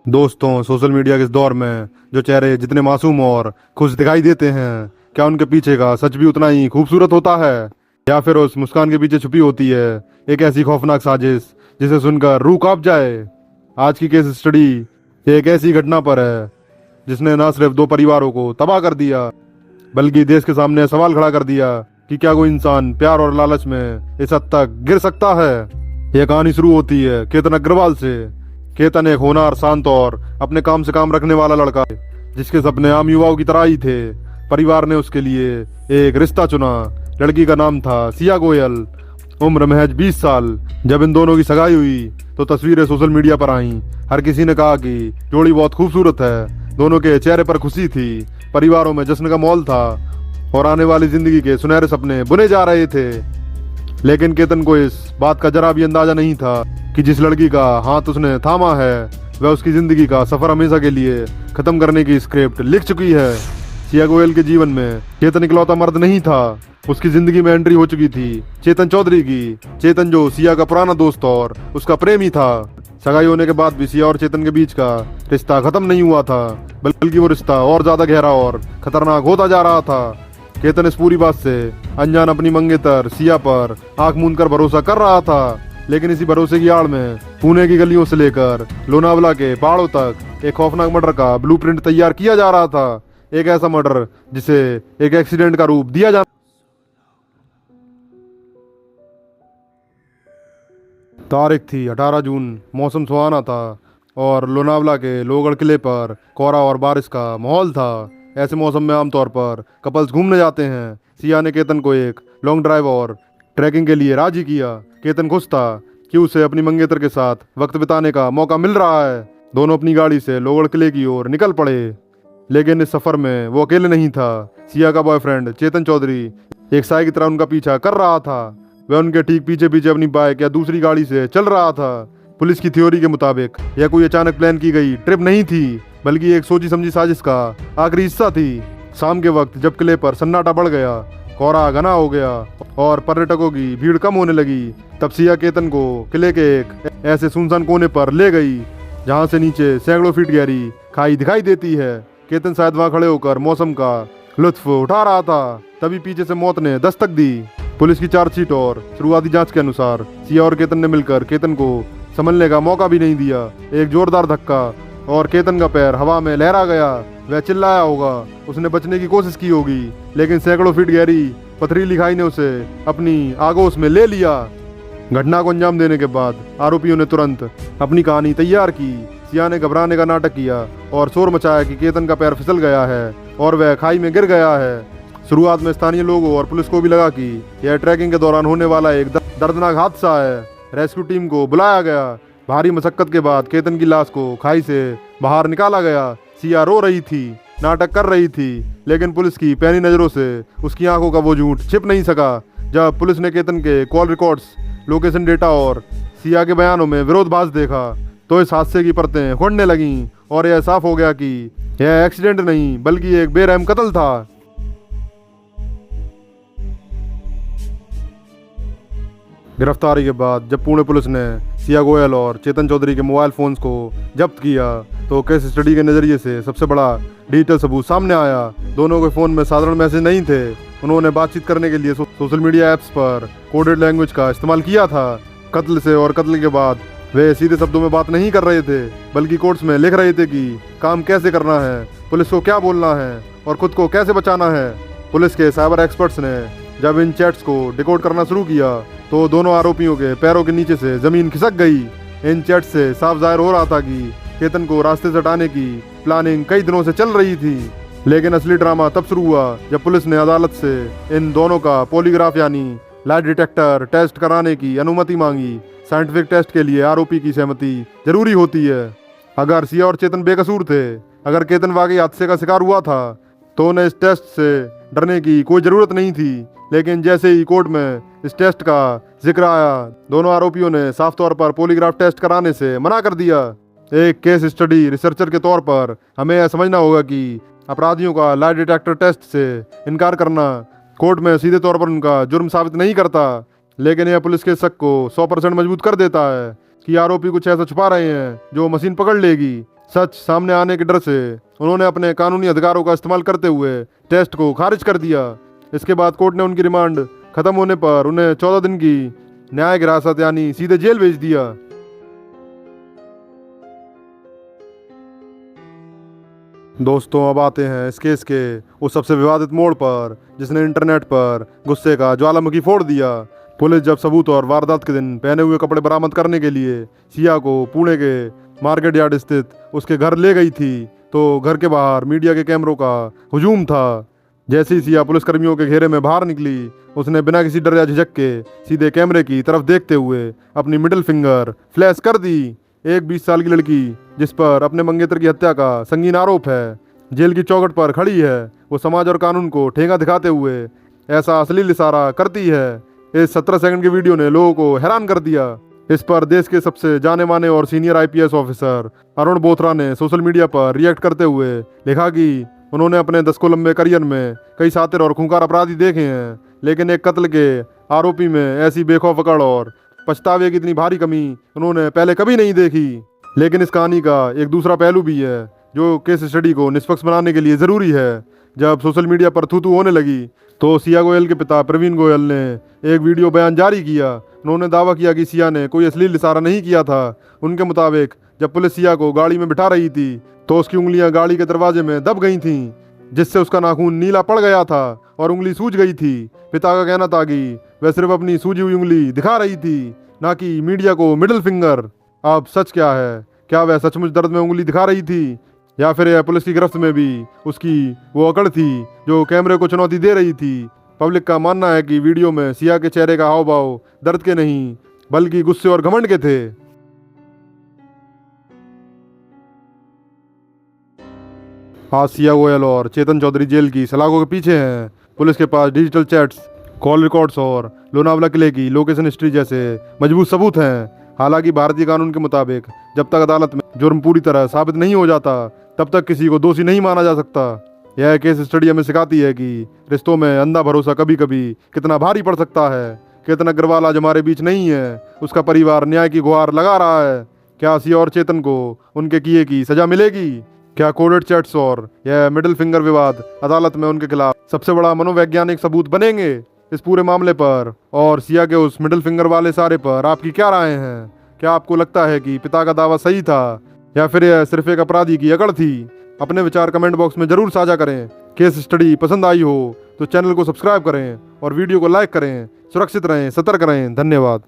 दोस्तों, social media के इस दौर में जो चेहरे जितने मासूम और खुश दिखाई देते हैं, क्या उनके पीछे का सच भी उतना ही खूबसूरत होता है? या फिर उस मुस्कान के पीछे छुपी होती है एक ऐसी खौफनाक साजिश जिसे सुनकर रूह कांप जाए? आज की केस स्टडी एक ऐसी घटना पर है जिसने न सिर्फ दो परिवारों को तबाह कर दिया, बल्कि देश के सामने सवाल खड़ा कर दिया कि क्या कोई इंसान प्यार और लालच में इस हद तक गिर सकता है। यह कहानी शुरू होती है केतन अग्रवाल से। केतन एक होनहार, शांत और अपने काम से काम रखने वाला लड़का है, जिसके सपने आम युवाओं की तरह ही थे। परिवार ने उसके लिए एक रिश्ता चुना। लड़की का नाम था सिया गोयल, उम्र महज 20 साल। जब इन दोनों की सगाई हुई तो तस्वीरें सोशल मीडिया पर आईं। हर किसी ने कहा कि जोड़ी बहुत खूबसूरत है। दोनों के चेहरे पर खुशी थी, परिवारों में जश्न का माहौल था और आने वाली जिंदगी के सुनहरे सपने बुने जा रहे थे। लेकिन केतन को इस बात का जरा भी अंदाजा नहीं था कि जिस लड़की का हाथ उसने थामा है वह उसकी जिंदगी का सफर हमेशा के लिए खत्म करने की स्क्रिप्ट लिख चुकी है। सिया गोयल के जीवन में केतन इकलौता मर्द नहीं था, उसकी जिंदगी में एंट्री हो चुकी थी चेतन चौधरी की। चेतन जो सिया का पुराना दोस्त और उसका प्रेमी था। सगाई होने के बाद भी सिया और चेतन के बीच का रिश्ता खत्म नहीं हुआ था, बल्कि वो रिश्ता और ज्यादा गहरा और खतरनाक होता जा रहा था। केतन इस पूरी बात से अनजान अपनी मंगेतर सिया पर आंख मूंद कर भरोसा कर रहा था, लेकिन इसी भरोसे की आड़ में पुणे की गलियों से लेकर लोनावला के पहाड़ों तक एक खौफनाक मर्डर का ब्लूप्रिंट तैयार किया जा रहा था। एक ऐसा मर्डर जिसे एक एक्सीडेंट का रूप दिया जा। तारीख थी 18 जून, मौसम सुहाना था और लोनावला के लोहगढ़ किले पर कोहरा और बारिश का माहौल था। ऐसे मौसम में आमतौर पर कपल्स घूमने जाते हैं। सिया ने केतन को एक लॉन्ग ड्राइव और ट्रैकिंग के लिए राजी किया। केतन खुश था कि उसे अपनी मंगेतर के साथ वक्त बिताने का मौका मिल रहा है। दोनों अपनी गाड़ी से लोहगढ़ किले की ओर निकल पड़े, लेकिन इस सफर में वो अकेले नहीं था। सिया का बॉयफ्रेंड चेतन चौधरी एक साई की तरह उनका पीछा कर रहा था। वह उनके ठीक पीछे पीछे अपनी बाइक या दूसरी गाड़ी से चल रहा था। पुलिस की थ्योरी के मुताबिक यह कोई अचानक प्लान की गई ट्रिप नहीं थी, बल्कि एक सोची समझी साजिश का आखिरी हिस्सा थी। शाम के वक्त जब किले पर सन्नाटा बढ़ गया, कोहरा घना हो गया और पर्यटकों की भीड़ कम होने लगी, तब सिया केतन को किले के एक ऐसे सुनसान कोने पर ले गई जहां से नीचे सैकड़ों फीट गहरी खाई दिखाई देती है। केतन शायद वहां खड़े होकर मौसम का लुत्फ उठा रहा था, तभी पीछे से मौत ने दस्तक दी। पुलिस की चार्जशीट और शुरुआती जांच के अनुसार सिया और केतन ने मिलकर केतन को संभलने का मौका भी नहीं दिया। एक जोरदार धक्का और केतन का पैर हवा में लहरा गया। वह चिल्लाया होगा, उसने बचने की कोशिश की होगी, लेकिन सैकड़ों फीट गहरी पथरीली खाई ने उसे अपनी आगोश में ले लिया। घटना को अंजाम देने के बाद आरोपियों ने तुरंत अपनी कहानी तैयार की। सिया ने घबराने का नाटक किया और शोर मचाया कि केतन का पैर फिसल गया है और वह खाई में गिर गया है। शुरुआत में स्थानीय लोगों और पुलिस को भी लगा कि यह ट्रैकिंग के दौरान होने वाला एक दर्दनाक हादसा है। रेस्क्यू टीम को बुलाया गया। भारी मशक्कत के बाद केतन की लाश को खाई से बाहर निकाला गया। सिया रो रही थी, नाटक कर रही थी, लेकिन पुलिस की पैनी नजरों से उसकी आंखों का वो झूठ छिप नहीं सका। जब पुलिस ने केतन के कॉल रिकॉर्ड्स, लोकेशन डेटा और सिया के बयानों में विरोधाभास देखा तो इस हादसे की परतें खुलने लगीं और यह साफ हो गया कि यह एक्सीडेंट नहीं बल्कि एक बेरहम कत्ल था। गिरफ्तारी के बाद जब पुणे पुलिस ने सिया गोयल और चेतन चौधरी के मोबाइल फोन्स को जब्त किया तो केस स्टडी के नज़रिए से सबसे बड़ा डिजिटल सबूत सामने आया। दोनों के फ़ोन में साधारण मैसेज नहीं थे। उन्होंने बातचीत करने के लिए सोशल मीडिया ऐप्स पर कोडेड लैंग्वेज का इस्तेमाल किया था। कत्ल से और कत्ल के बाद वे सीधे शब्दों में बात नहीं कर रहे थे, बल्कि कोड्स में लिख रहे थे कि काम कैसे करना है, पुलिस को क्या बोलना है और खुद को कैसे बचाना है। पुलिस के साइबर एक्सपर्ट्स ने जब इन चैट्स को डिकोड करना शुरू किया तो दोनों आरोपियों के पैरों के नीचे से जमीन खिसक गई। इन चैट्स से साफ जाहिर हो रहा था कि केतन को रास्ते से हटाने की प्लानिंग कई दिनों से चल रही थी। लेकिन असली ड्रामा तब शुरू हुआ जब पुलिस ने अदालत से इन दोनों का पॉलीग्राफ यानी लाई डिटेक्टर टेस्ट कराने की अनुमति मांगी। साइंटिफिक टेस्ट के लिए आरोपी की सहमति जरूरी होती है। अगर सिया और चेतन बेकसूर थे, अगर केतन वाकई हादसे का शिकार हुआ था, तो उन्हें इस टेस्ट से डरने की कोई जरूरत नहीं थी। लेकिन जैसे ही कोर्ट में इस टेस्ट का जिक्र आया, दोनों आरोपियों ने साफ तौर पर पॉलीग्राफ टेस्ट कराने से मना कर दिया। एक केस स्टडी रिसर्चर के तौर पर हमें यह समझना होगा कि अपराधियों का लाई डिटेक्टर टेस्ट से इनकार करना कोर्ट में सीधे तौर पर उनका जुर्म साबित नहीं करता। लेकिन यह पुलिस के शक को 100% मजबूत कर देता है कि आरोपी कुछ ऐसा छुपा रहे हैं जो मशीन पकड़ लेगी। सच सामने आने के डर से उन्होंने अपने कानूनी अधिकारों का इस्तेमाल करते हुए टेस्ट को खारिज कर दिया। इसके बाद कोर्ट ने उनकी रिमांड खत्म होने पर उन्हें 14 दिन की न्यायिक हिरासत यानी सीधे जेल भेज दिया। दोस्तों, अब आते हैं इस केस के उस सबसे विवादित मोड़ पर जिसने इंटरनेट पर गुस्से का ज्वालामुखी फोड़ दिया। पुलिस जब सबूत और वारदात के दिन पहने हुए कपड़े बरामद करने के लिए सिया को पुणे के मार्केट यार्ड स्थित उसके घर ले गई थी तो घर के बाहर मीडिया के कैमरों का हुजूम था। जैसे ही सिया पुलिसकर्मियों के घेरे में बाहर निकली, उसने बिना किसी डर या झिझक के सीधे कैमरे की तरफ देखते हुए अपनी मिडिल फिंगर फ्लैश कर दी। एक 20 साल की लड़की जिस पर अपने मंगेतर की हत्या का संगीन आरोप है, जेल की चौखट पर खड़ी है। वो समाज और कानून को ठेंगा दिखाते हुए ऐसा अश्लील इशारा करती है। इस 17 सेकंड की वीडियो ने लोगों को हैरान कर दिया। इस पर देश के सबसे जाने माने और senior IPS officer Arun Bothra ने सोशल मीडिया पर रिएक्ट करते हुए लिखा कि उन्होंने अपने दशकों लंबे करियर में कई शातिर और खूंखार अपराधी देखे हैं, लेकिन एक कत्ल के आरोपी में ऐसी बेखौफ अकड़ और पछतावे की इतनी भारी कमी उन्होंने पहले कभी नहीं देखी। लेकिन इस कहानी का एक दूसरा पहलू भी है जो केस स्टडी को निष्पक्ष बनाने के लिए ज़रूरी है। जब सोशल मीडिया पर थू होने लगी तो सिया गोयल के पिता प्रवीण गोयल ने एक वीडियो बयान जारी किया। उन्होंने दावा किया कि सिया ने कोई अश्लील इशारा नहीं किया था। उनके मुताबिक जब पुलिस सिया को गाड़ी में बिठा रही थी तो उसकी उंगलियां गाड़ी के दरवाजे में दब गई थीं, जिससे उसका नाखून नीला पड़ गया था और उंगली सूज गई थी। पिता का कहना था कि वह सिर्फ अपनी सूजी हुई उंगली दिखा रही थी, ना कि मीडिया को मिडिल फिंगर। अब सच क्या है? क्या वह सचमुच दर्द में उंगली दिखा रही थी या फिर यह पुलिस की गिरफ्त में भी उसकी वो अकड़ थी जो कैमरे को चुनौती दे रही थी? पब्लिक का मानना है कि वीडियो में सिया के चेहरे का हाव भाव दर्द के नहीं बल्कि गुस्से और घमंड के थे। आज सिया गोयल और चेतन चौधरी जेल की सलाखों के पीछे हैं। पुलिस के पास डिजिटल चैट्स, कॉल रिकॉर्ड्स और लोनावला किले की लोकेशन हिस्ट्री जैसे मजबूत सबूत हैं। हालांकि भारतीय कानून के मुताबिक जब तक अदालत में जुर्म पूरी तरह साबित नहीं हो जाता तब तक किसी को दोषी नहीं माना जा सकता। यह केस स्टडी हमें सिखाती है कि रिश्तों में अंधा भरोसा कभी कभी कितना भारी पड़ सकता है। केतन अग्रवाल आज हमारे बीच नहीं है, उसका परिवार न्याय की गुहार लगा रहा है। क्या सिया और चेतन को उनके किए की सजा मिलेगी? क्या कोडेड चैट्स और यह मिडिल फिंगर विवाद अदालत में उनके खिलाफ सबसे बड़ा मनोवैज्ञानिक सबूत बनेंगे? इस पूरे मामले पर और सिया के उस मिडिल फिंगर वाले इशारे पर आपकी क्या राय है? क्या आपको लगता है कि पिता का दावा सही था या फिर यह सिर्फ एक अपराधी की अकड़ थी? अपने विचार कमेंट बॉक्स में जरूर साझा करें। केस स्टडी पसंद आई हो तो चैनल को सब्सक्राइब करें और वीडियो को लाइक करें। सुरक्षित रहें, सतर्क रहें। धन्यवाद।